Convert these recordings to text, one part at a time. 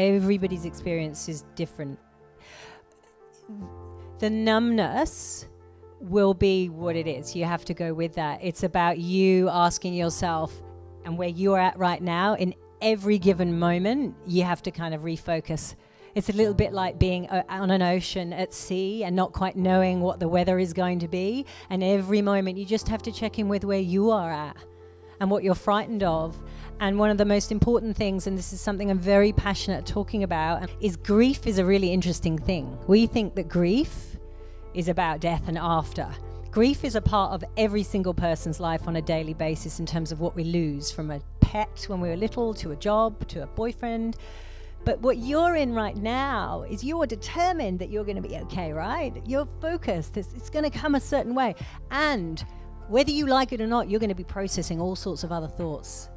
Everybody's experience is different. The numbness will be what it is. You have to go with that. It's about you asking yourself, and where you're at right now, in every given moment, you have to kind of refocus. It's a little bit like being on an ocean at sea and not quite knowing what the weather is going to be. And every moment you just have to check in with where you are at and what you're frightened of. And one of the most important things, and this is something I'm very passionate talking about, is grief is a really interesting thing. We think that grief is about death and after. Grief is a part of every single person's life on a daily basis in terms of what we lose, from a pet when we were little, to a job, to a boyfriend. But what you're in right now is you're determined that you're going to be okay, right? You're focused. It's going to come a certain way. And whether you like it or not, you're going to be processing all sorts of other thoughts.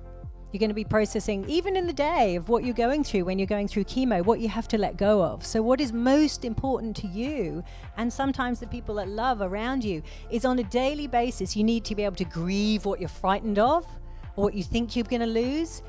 You're going to be processing, even in the day, of what you're going through when you're going through chemo, what you have to let go of. So what is most important to you, and sometimes the people that love around you, is on a daily basis, you need to be able to grieve what you're frightened of or what you think you're going to lose.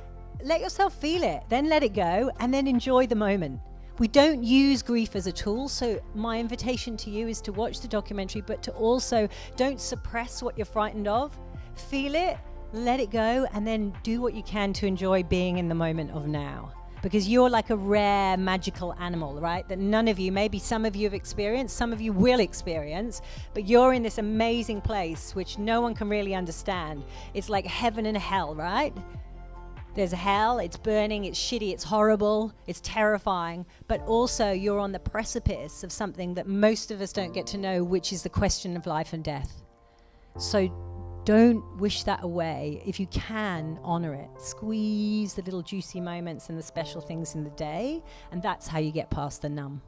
Let yourself feel it, then let it go, and then enjoy the moment. We don't use grief as a tool, so my invitation to you is to watch the documentary, but to also don't suppress what you're frightened of. Feel it, let it go, and then do what you can to enjoy being in the moment of now. Because you're like a rare, magical animal, right? That none of you, maybe some of you have experienced, some of you will experience, but you're in this amazing place which no one can really understand. It's like heaven and hell, right? There's hell, it's burning, it's shitty, it's horrible, it's terrifying, but also you're on the precipice of something that most of us don't get to know, which is the question of life and death. So don't wish that away. If you can, honor it. Squeeze the little juicy moments and the special things in the day, and that's how you get past the numb.